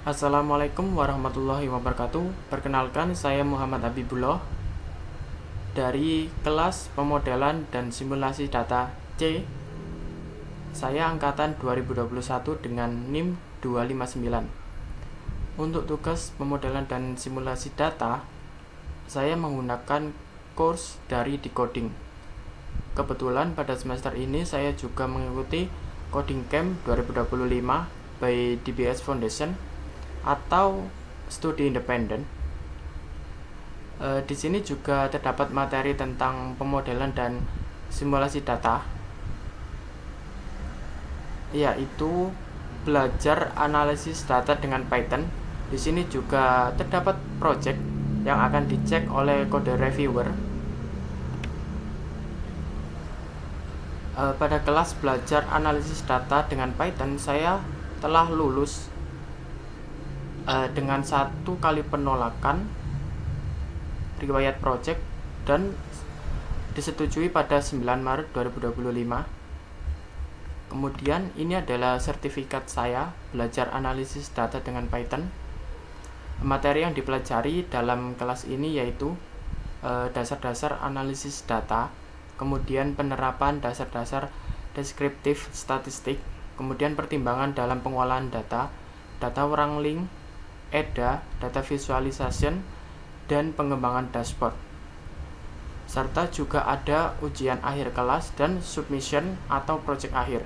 Assalamualaikum warahmatullahi wabarakatuh. Perkenalkan, saya Muhammad Habibullah dari kelas pemodelan dan simulasi data C. Saya angkatan 2021 dengan NIM 259. Untuk tugas pemodelan dan simulasi data, saya menggunakan course dari Decoding. Kebetulan pada semester ini saya juga mengikuti Coding Camp 2025 by DBS Foundation atau studi independen. Di sini juga terdapat materi tentang pemodelan dan simulasi data, yaitu belajar analisis data dengan Python. Di sini juga terdapat project yang akan dicek oleh kode reviewer. Pada kelas belajar analisis data dengan Python, saya telah lulus dengan 1 kali penolakan riwayat project dan disetujui pada 9 Maret 2025. Kemudian ini adalah sertifikat saya belajar analisis data dengan Python. Materi yang dipelajari dalam kelas ini yaitu dasar-dasar analisis data, kemudian penerapan dasar-dasar deskriptif statistik, kemudian pertimbangan dalam pengolahan data, data wrangling, EDA, data visualization, dan pengembangan dashboard. Serta juga ada ujian akhir kelas dan submission atau project akhir.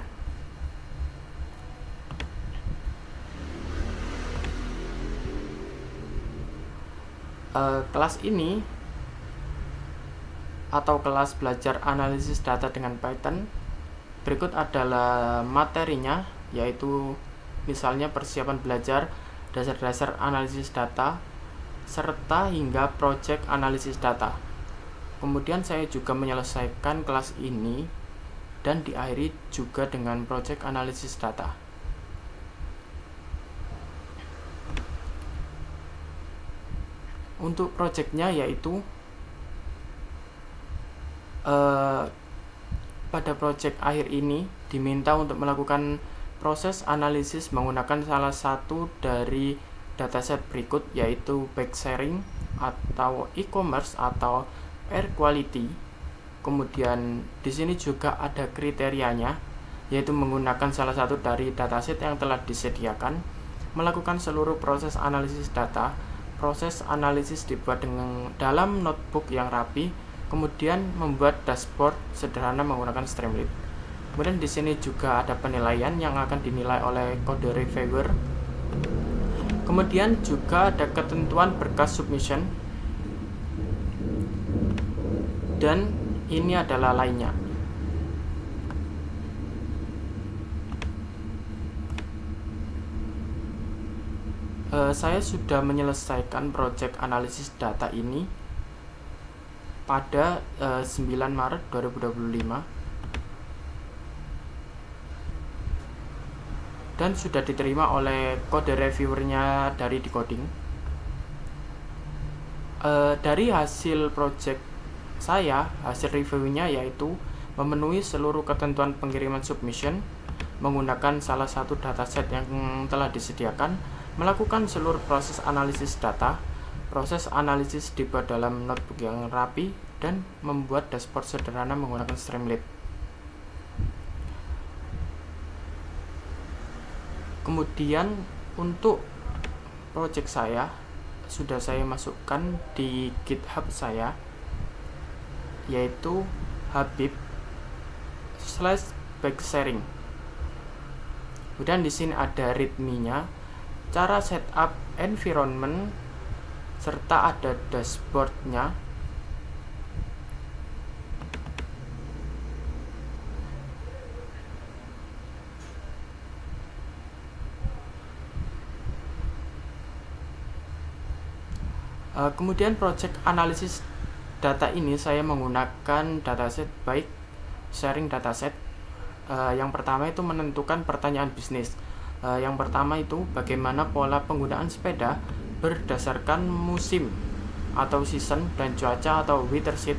Kelas ini atau kelas belajar analisis data dengan Python, berikut adalah materinya, yaitu misalnya persiapan belajar dasar-dasar analisis data serta hingga project analisis data. Kemudian saya juga menyelesaikan kelas ini dan diakhiri juga dengan project analisis data. Untuk projectnya yaitu pada project akhir ini diminta untuk melakukan proses analisis menggunakan salah satu dari dataset berikut, yaitu bike sharing atau e-commerce atau air quality. Kemudian di sini juga ada kriterianya, yaitu menggunakan salah satu dari dataset yang telah disediakan, melakukan seluruh proses analisis data. Proses analisis dibuat dalam notebook yang rapi, kemudian membuat dashboard sederhana menggunakan Streamlit. Kemudian di sini juga ada penilaian yang akan dinilai oleh kode reviewer. Kemudian juga ada ketentuan berkas submission. Dan ini adalah lainnya. Saya sudah menyelesaikan project analisis data ini pada 9 Maret 2025 dan sudah diterima oleh kode reviewernya dari Decoding. Dari hasil project saya, hasil reviewnya yaitu memenuhi seluruh ketentuan pengiriman submission, menggunakan salah satu dataset yang telah disediakan, melakukan seluruh proses analisis data. Proses analisis dibuat dalam notebook yang rapi dan membuat dashboard sederhana menggunakan Streamlit. Kemudian untuk project saya sudah saya masukkan di GitHub saya, yaitu habib/backsharing. Kemudian di sini ada readme-nya, cara setup environment, serta ada dashboard-nya. Kemudian project analisis data ini saya menggunakan dataset baik sharing dataset. Yang pertama itu menentukan pertanyaan bisnis. Yang pertama itu bagaimana pola penggunaan sepeda berdasarkan musim atau season dan cuaca atau weather sheet.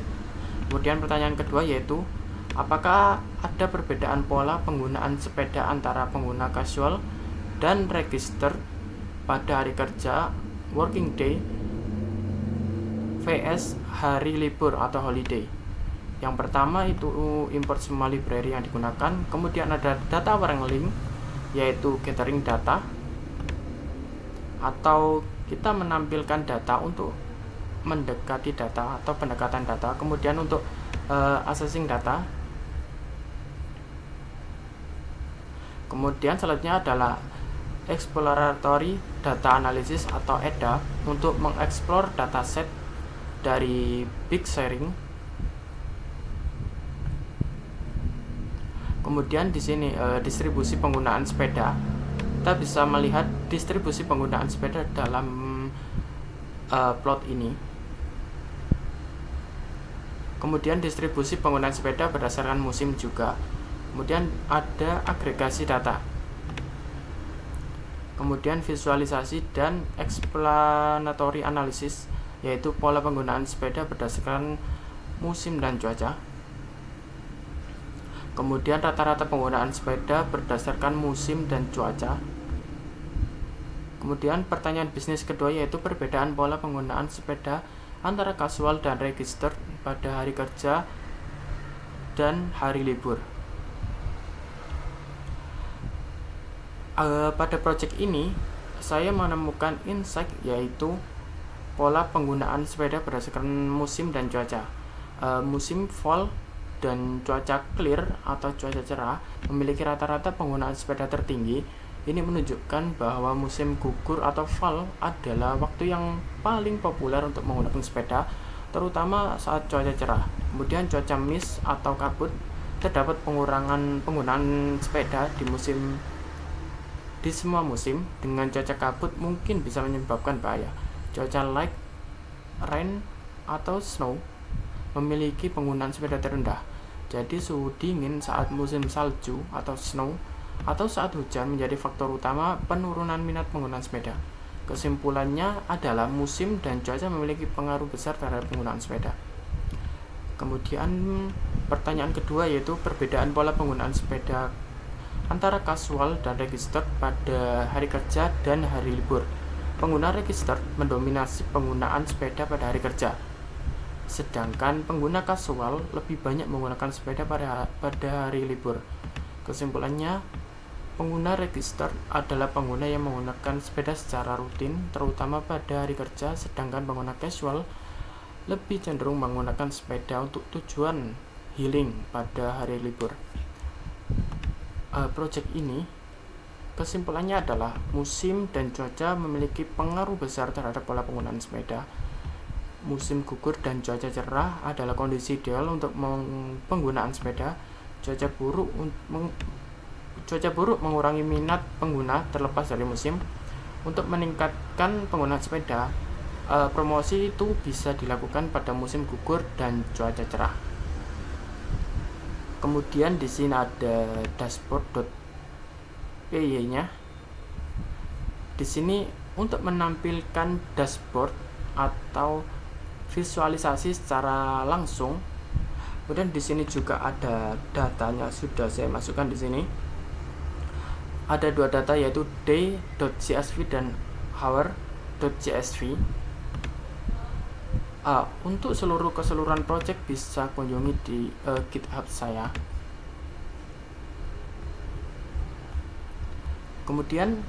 Kemudian pertanyaan kedua yaitu apakah ada perbedaan pola penggunaan sepeda antara pengguna casual dan register pada hari kerja working day vs hari libur atau holiday. Yang pertama itu import semua library yang digunakan. Kemudian ada data wrangling, yaitu gathering data, atau kita menampilkan data untuk mendekati data atau pendekatan data. Kemudian untuk accessing data. Kemudian selanjutnya adalah exploratory data analysis atau EDA untuk mengeksplor dataset dari big sharing. Kemudian di sini distribusi penggunaan sepeda. Kita bisa melihat distribusi penggunaan sepeda dalam plot ini. Kemudian distribusi penggunaan sepeda berdasarkan musim juga. Kemudian ada agregasi data. Kemudian visualisasi dan explanatory analysis, yaitu pola penggunaan sepeda berdasarkan musim dan cuaca. Kemudian rata-rata penggunaan sepeda berdasarkan musim dan cuaca. Kemudian pertanyaan bisnis kedua yaitu perbedaan pola penggunaan sepeda antara kasual dan register pada hari kerja dan hari libur. Pada project ini saya menemukan insight yaitu pola penggunaan sepeda berdasarkan musim dan cuaca. Musim fall dan cuaca clear atau cuaca cerah memiliki rata-rata penggunaan sepeda tertinggi. Ini menunjukkan bahwa musim gugur atau fall adalah waktu yang paling populer untuk menggunakan sepeda, terutama saat cuaca cerah. Kemudian cuaca mist atau kabut, terdapat pengurangan penggunaan sepeda di semua musim. Dengan cuaca kabut mungkin bisa menyebabkan bahaya. Cuaca light rain atau snow memiliki penggunaan sepeda terendah. Jadi suhu dingin saat musim salju atau snow atau saat hujan menjadi faktor utama penurunan minat penggunaan sepeda. Kesimpulannya adalah musim dan cuaca memiliki pengaruh besar terhadap penggunaan sepeda. Kemudian pertanyaan kedua yaitu perbedaan pola penggunaan sepeda antara kasual dan register pada hari kerja dan hari libur. Pengguna register mendominasi penggunaan sepeda pada hari kerja, sedangkan pengguna kasual lebih banyak menggunakan sepeda pada hari libur. Kesimpulannya, pengguna register adalah pengguna yang menggunakan sepeda secara rutin, terutama pada hari kerja, sedangkan pengguna casual lebih cenderung menggunakan sepeda untuk tujuan healing pada hari libur. Project ini kesimpulannya adalah musim dan cuaca memiliki pengaruh besar terhadap pola penggunaan sepeda. Musim gugur dan cuaca cerah adalah kondisi ideal untuk penggunaan sepeda. Cuaca buruk mengurangi minat pengguna terlepas dari musim. Untuk meningkatkan penggunaan sepeda, promosi itu bisa dilakukan pada musim gugur dan cuaca cerah. Kemudian di sini ada dashboard.py-nya. Di sini untuk menampilkan dashboard atau visualisasi secara langsung. Kemudian di sini juga ada datanya, sudah saya masukkan di sini. Ada dua data yaitu day.csv dan hour.csv. Untuk seluruh keseluruhan project bisa kunjungi di GitHub saya. Kemudian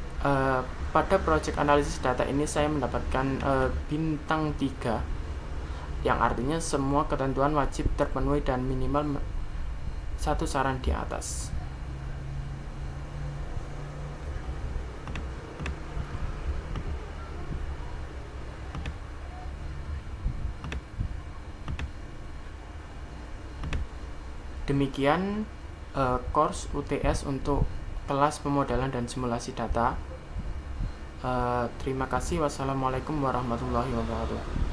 pada project analisis data ini saya mendapatkan bintang 3, yang artinya semua ketentuan wajib terpenuhi dan minimal 1 saran di atas. Demikian course UTS untuk kelas pemodelan dan simulasi data. Terima kasih. Wassalamualaikum warahmatullahi wabarakatuh.